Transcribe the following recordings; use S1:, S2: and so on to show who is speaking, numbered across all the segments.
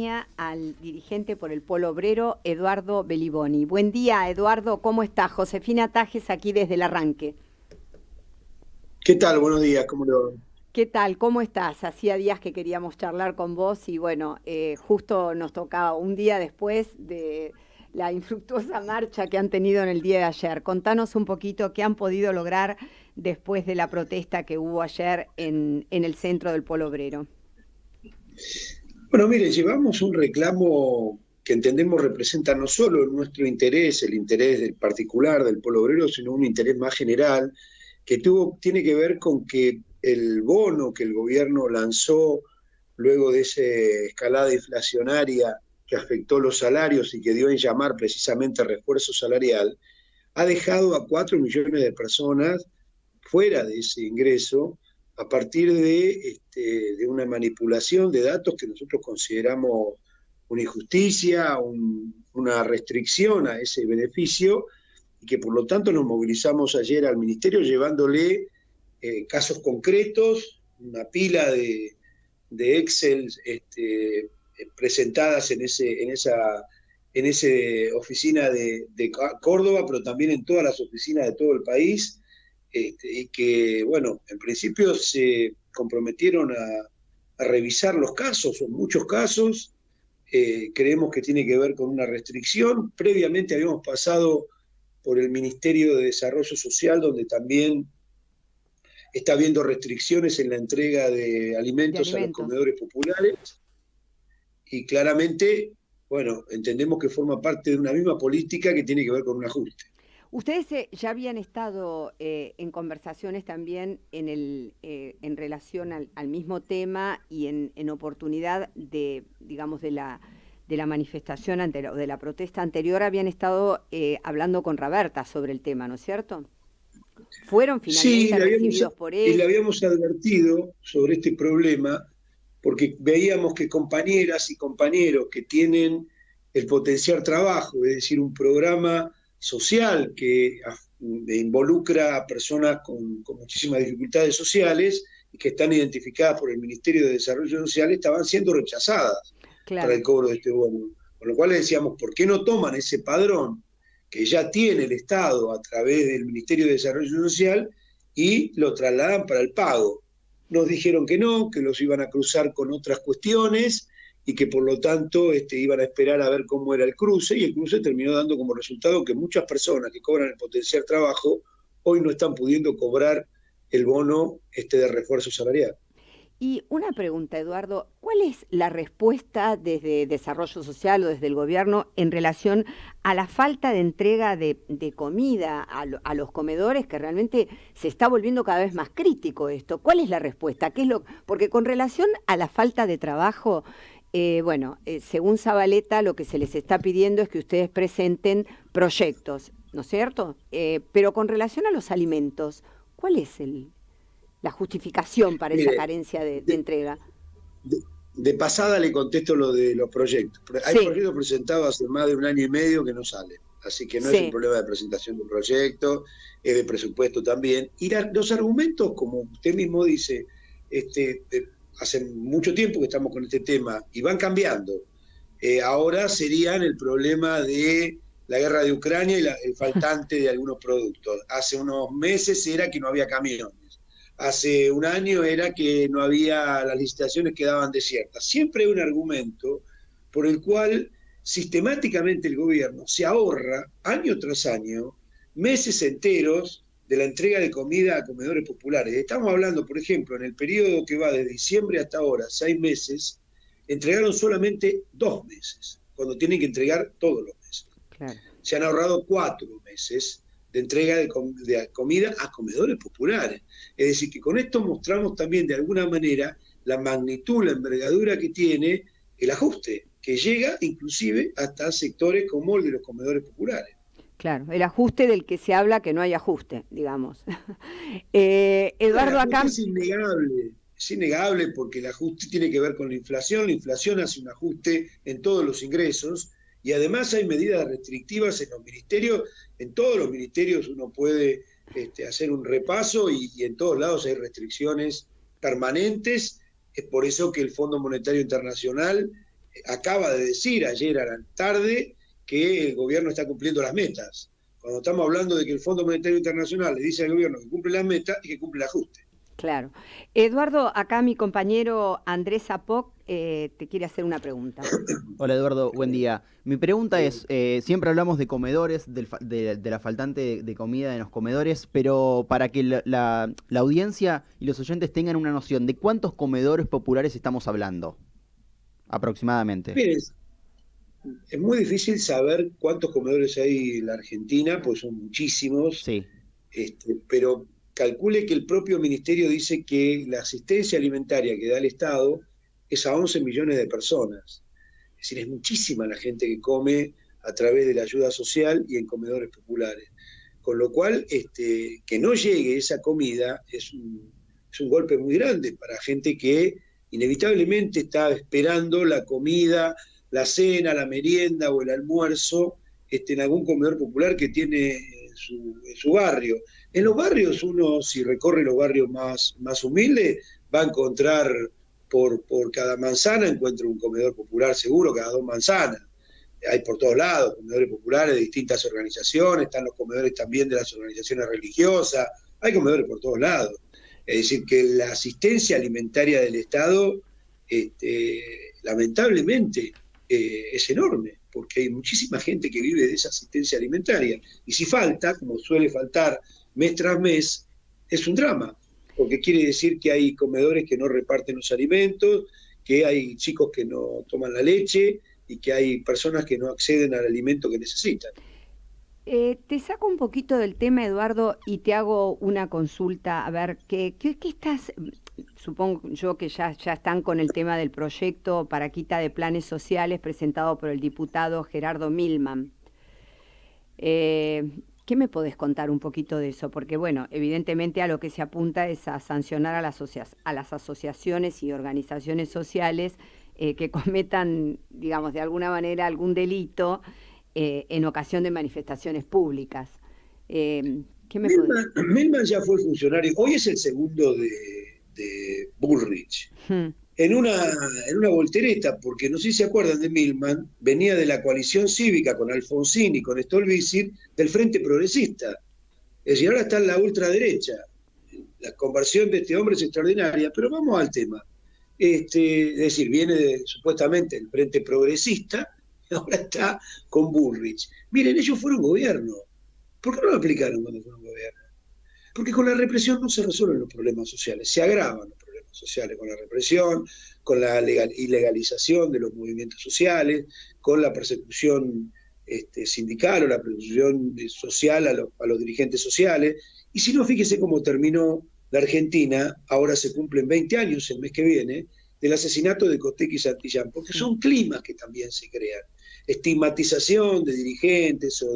S1: acompaña al dirigente por el Polo Obrero, Eduardo Beliboni. Buen día, Eduardo, ¿cómo estás? Josefina Tajes aquí desde el arranque.
S2: ¿Qué tal? Buenos días, ¿cómo le va?
S1: ¿Qué tal? ¿Cómo estás? Hacía días que queríamos charlar con vos y bueno, justo nos tocaba un día después de la infructuosa marcha que han tenido en el día de ayer. Contanos un poquito qué han podido lograr después de la protesta que hubo ayer en el centro del Polo Obrero.
S2: Bueno, mire, llevamos un reclamo que entendemos representa no solo nuestro interés, el interés del particular del pueblo obrero, sino un interés más general que tiene que ver con que el bono que el gobierno lanzó luego de esa escalada inflacionaria que afectó los salarios y que dio en llamar precisamente refuerzo salarial, ha dejado a 4 millones de personas fuera de ese ingreso a partir de una manipulación de datos que nosotros consideramos una injusticia, una restricción a ese beneficio, y que por lo tanto nos movilizamos ayer al Ministerio llevándole casos concretos, una pila de Excel presentadas en esa oficina de Córdoba, pero también en todas las oficinas de todo el país, y que, bueno, en principio se comprometieron a revisar los casos, son muchos casos. Creemos que tiene que ver con una restricción. Previamente habíamos pasado por el Ministerio de Desarrollo Social, donde también está habiendo restricciones en la entrega de
S1: De
S2: alimentos a los
S1: alimentos.
S2: comedores populares, y claramente, bueno, entendemos que forma parte de una misma política que tiene que ver con un ajuste.
S1: Ustedes ya habían estado en conversaciones también en relación al mismo tema y en oportunidad de, digamos, de la manifestación anterior, de la protesta anterior, habían estado hablando con Raberta sobre el tema, ¿no es cierto? ¿Fueron
S2: Sí,
S1: finalmente recibidos por
S2: y le
S1: él?
S2: habíamos advertido sobre este problema porque veíamos que compañeras y compañeros que tienen el potenciar trabajo, es decir, un programa social que involucra a personas con muchísimas dificultades sociales y que están identificadas por el Ministerio de Desarrollo Social, estaban siendo rechazadas para
S1: Claro.
S2: el cobro de este bono. Con lo cual le decíamos, ¿por qué no toman ese padrón que ya tiene el Estado a través del Ministerio de Desarrollo Social y lo trasladan para el pago? Nos dijeron que los iban a cruzar con otras cuestiones y que por lo tanto iban a esperar a ver cómo era el cruce, y el cruce terminó dando como resultado que muchas personas que cobran el potencial trabajo hoy no están pudiendo cobrar el bono de refuerzo salarial.
S1: Y una pregunta, Eduardo, ¿cuál es la respuesta desde Desarrollo Social o desde el gobierno en relación a la falta de entrega de comida a los comedores, que realmente se está volviendo cada vez más crítico esto? ¿Cuál es la respuesta? ¿Qué es porque con relación a la falta de trabajo, según Zabaleta, lo que se les está pidiendo es que ustedes presenten proyectos, ¿no es cierto? Pero con relación a los alimentos, ¿cuál es la justificación para esa
S2: Mire,
S1: carencia de
S2: de,
S1: entrega?
S2: de, de pasada le contesto lo de los proyectos. Hay
S1: Sí,
S2: proyectos presentados hace más de un año y medio que no salen, así que no es un
S1: sí,
S2: problema de presentación de proyectos, es de presupuesto también. Y los argumentos, como usted mismo dice, hace mucho tiempo que estamos con este tema y van cambiando. Ahora serían el problema de la guerra de Ucrania y el faltante de algunos productos. Hace unos meses era que no había camiones. Hace un año era que no había, las licitaciones quedaban desiertas. Siempre hay un argumento por el cual sistemáticamente el gobierno se ahorra año tras año meses enteros de la entrega de comida a comedores populares. Estamos hablando, por ejemplo, en el periodo que va de diciembre hasta ahora, 6 meses, entregaron solamente 2 meses, cuando tienen que entregar todos los meses.
S1: claro.
S2: Se han ahorrado 4 meses de entrega de comida a comedores populares. Es decir, que con esto mostramos también de alguna manera la magnitud, la envergadura que tiene el ajuste, que llega inclusive hasta sectores como el de los comedores populares.
S1: Claro, el ajuste del que se habla que no hay ajuste, digamos.
S2: No, el
S1: Eduardo,
S2: ajuste
S1: acá,
S2: es innegable porque el ajuste tiene que ver con la inflación hace un ajuste en todos los ingresos, y además hay medidas restrictivas en los ministerios, en todos los ministerios uno puede hacer un repaso, y en todos lados hay restricciones permanentes. Es por eso que el Fondo Monetario Internacional acaba de decir ayer a la tarde que el gobierno está cumpliendo las metas. Cuando estamos hablando de que el Fondo Monetario Internacional le dice al gobierno que cumple las metas y que cumple el ajuste.
S1: Claro. Eduardo, acá mi compañero Andrés Zapoc te quiere hacer una pregunta.
S3: Hola Eduardo, buen día. Mi pregunta es, siempre hablamos de comedores, de la faltante de comida en los comedores, pero para que la audiencia y los oyentes tengan una noción de cuántos comedores populares estamos hablando, aproximadamente.
S2: Miren, es muy difícil saber cuántos comedores hay en la Argentina, pues son muchísimos,
S3: Sí.
S2: Pero calcule que el propio ministerio dice que la asistencia alimentaria que da el Estado es a 11 millones de personas. Es decir, es muchísima la gente que come a través de la ayuda social y en comedores populares. Con lo cual, que no llegue esa comida es un golpe muy grande para gente que inevitablemente está esperando la comida, la cena, la merienda o el almuerzo en algún comedor popular que tiene en su barrio. En los barrios, uno, si recorre los barrios más humildes, va a encontrar por cada manzana, encuentra un comedor popular seguro, cada 2 manzanas. Hay por todos lados comedores populares de distintas organizaciones, están los comedores también de las organizaciones religiosas, hay comedores por todos lados. Es decir, que la asistencia alimentaria del Estado, lamentablemente, es enorme, porque hay muchísima gente que vive de esa asistencia alimentaria. Y si falta, como suele faltar mes tras mes, es un drama, porque quiere decir que hay comedores que no reparten los alimentos, que hay chicos que no toman la leche y que hay personas que no acceden al alimento que necesitan.
S1: Te saco un poquito del tema, Eduardo, y te hago una consulta. A ver, ¿qué estás? Supongo yo que ya están con el tema del proyecto para quita de planes sociales presentado por el diputado Gerardo Milman. ¿Qué me podés contar un poquito de eso? Porque, bueno, evidentemente a lo que se apunta es a sancionar a las asociaciones y organizaciones sociales que cometan, digamos, de alguna manera algún delito en ocasión de manifestaciones públicas.
S2: Milman ya fue funcionario, hoy es el segundo de Bullrich. En una voltereta, porque no sé si se acuerdan de Milman, venía de la coalición cívica con Alfonsín y con Stolbizer del Frente Progresista. Es decir, ahora está en la ultraderecha. La conversión de este hombre es extraordinaria, pero vamos al tema. Es decir, viene supuestamente del Frente Progresista, y ahora está con Bullrich. Miren, ellos fueron gobierno. ¿Por qué no lo aplicaron cuando fueron gobierno? Porque con la represión no se resuelven los problemas sociales, se agravan los problemas sociales con la represión, con la ilegalización de los movimientos sociales, con la persecución sindical o la persecución social a los dirigentes sociales. Y si no, fíjese cómo terminó la Argentina, ahora se cumplen 20 años el mes que viene, del asesinato de Costec y Santillán, porque son climas que también se crean. Estigmatización de dirigentes o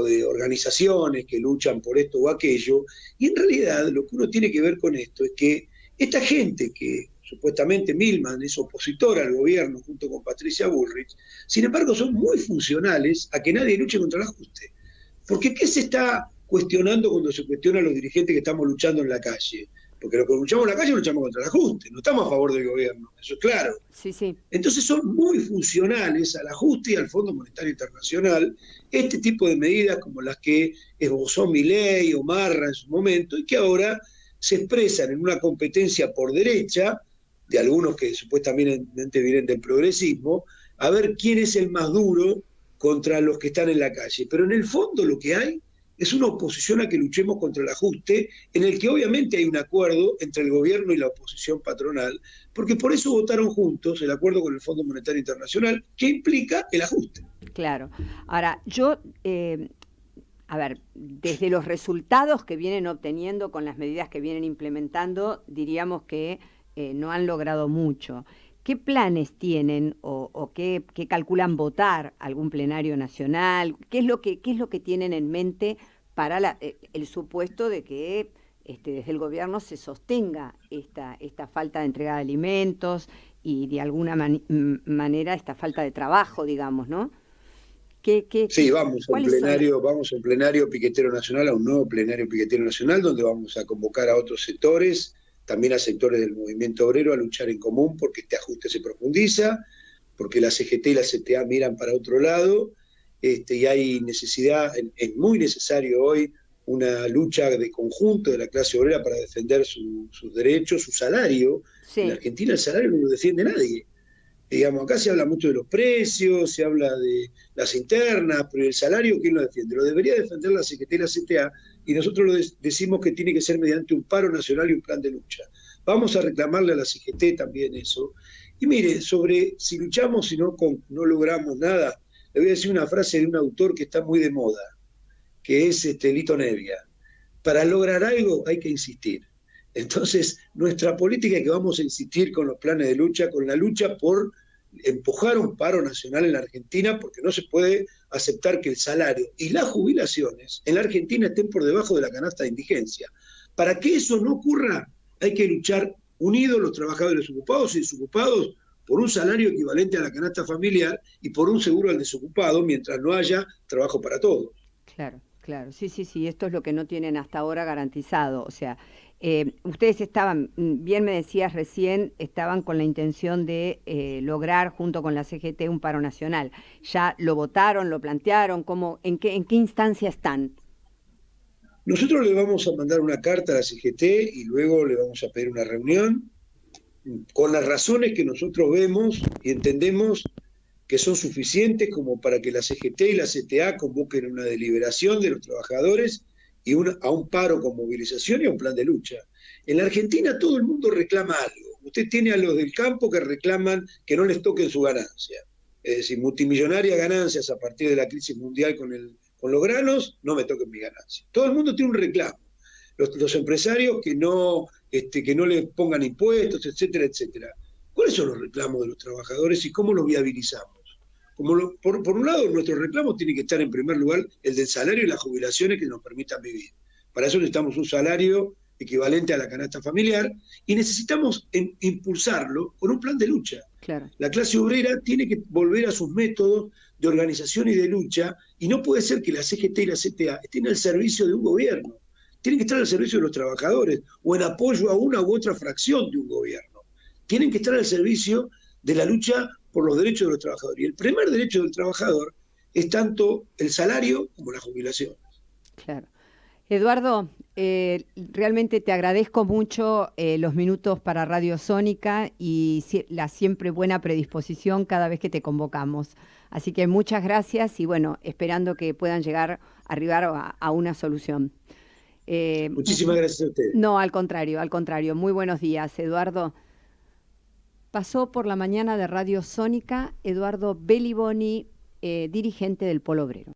S2: de organizaciones que luchan por esto o aquello, y en realidad lo que uno tiene que ver con esto es que esta gente que supuestamente Milman es opositora al gobierno junto con Patricia Bullrich, sin embargo son muy funcionales a que nadie luche contra el ajuste. Porque ¿qué se está cuestionando cuando se cuestiona a los dirigentes que estamos luchando en la calle? Porque lo que luchamos en la calle luchamos contra el ajuste, no estamos a favor del gobierno, eso es claro.
S1: Sí, sí.
S2: Entonces son muy funcionales al ajuste y al Fondo Monetario Internacional este tipo de medidas como las que esbozó Milei o Marra en su momento y que ahora se expresan en una competencia por derecha de algunos que supuestamente vienen del progresismo, a ver quién es el más duro contra los que están en la calle. Pero en el fondo lo que hay es una oposición a que luchemos contra el ajuste, en el que obviamente hay un acuerdo entre el gobierno y la oposición patronal, porque por eso votaron juntos el acuerdo con el Fondo Monetario Internacional, que implica el ajuste.
S1: Claro. Ahora, yo, a ver, desde los resultados que vienen obteniendo con las medidas que vienen implementando, diríamos que no han logrado mucho. ¿Qué planes tienen o qué calculan votar algún plenario nacional? ¿Qué es lo que tienen en mente para el supuesto de que desde el gobierno se sostenga esta falta de entrega de alimentos y de alguna manera esta falta de trabajo, digamos, ¿no?
S2: Sí, vamos a un plenario piquetero nacional, a un nuevo plenario piquetero nacional, donde vamos a convocar a otros sectores, también a sectores del movimiento obrero, a luchar en común porque este ajuste se profundiza. porque la CGT y la CTA miran para otro lado, y hay necesidad, es muy necesario hoy una lucha de conjunto de la clase obrera para defender sus derechos, su salario. En
S1: Sí,
S2: Argentina el salario no lo defiende nadie. Digamos, acá se habla mucho de los precios, se habla de las internas, pero el salario, ¿quién lo defiende? Lo debería defender la CGT y la CTA, y nosotros decimos que tiene que ser mediante un paro nacional y un plan de lucha. Vamos a reclamarle a la CGT también eso. Y mire, sobre si luchamos y no logramos nada, le voy a decir una frase de un autor que está muy de moda, que es Lito Nevia. Para lograr algo hay que insistir. Entonces, nuestra política es que vamos a insistir con los planes de lucha, con la lucha por empujar un paro nacional en la Argentina, porque no se puede aceptar que el salario y las jubilaciones en la Argentina estén por debajo de la canasta de indigencia. Para que eso no ocurra, hay que luchar unidos los trabajadores ocupados y desocupados por un salario equivalente a la canasta familiar y por un seguro al desocupado mientras no haya trabajo para todos.
S1: claro, claro. Sí, sí, sí, esto es lo que no tienen hasta ahora garantizado. O sea, ustedes estaban, bien me decías recién, estaban con la intención de lograr junto con la CGT un paro nacional. ¿Ya lo votaron, lo plantearon? En qué instancia están?
S2: Nosotros le vamos a mandar una carta a la CGT y luego le vamos a pedir una reunión con las razones que nosotros vemos y entendemos que son suficientes como para que la CGT y la CTA convoquen una deliberación de los trabajadores y a un paro con movilización y a un plan de lucha. En la Argentina todo el mundo reclama algo. Usted tiene a los del campo que reclaman que no les toquen su ganancia. Es decir, multimillonarias ganancias a partir de la crisis mundial con los granos, no me toquen mi ganancia. Todo el mundo tiene un reclamo. Los empresarios que no le pongan impuestos, etcétera, etcétera. ¿Cuáles son los reclamos de los trabajadores y cómo los viabilizamos? Por un lado, nuestros reclamos tienen que estar en primer lugar el del salario y las jubilaciones que nos permitan vivir. Para eso necesitamos un salario equivalente a la canasta familiar y necesitamos impulsarlo con un plan de lucha.
S1: Claro.
S2: La clase obrera tiene que volver a sus métodos de organización y de lucha, y no puede ser que la CGT y la CTA estén al servicio de un gobierno. Tienen que estar al servicio de los trabajadores o en apoyo a una u otra fracción de un gobierno. Tienen que estar al servicio de la lucha por los derechos de los trabajadores. Y el primer derecho del trabajador es tanto el salario como la jubilación.
S1: Claro. Eduardo, realmente te agradezco mucho los minutos para Radio Sónica y la siempre buena predisposición cada vez que te convocamos. Así que muchas gracias y bueno, esperando que puedan arribar a una solución.
S2: Muchísimas gracias a ustedes.
S1: No, al contrario. Muy buenos días, Eduardo. Pasó por la mañana de Radio Sónica Eduardo Belliboni, dirigente del Polo Obrero.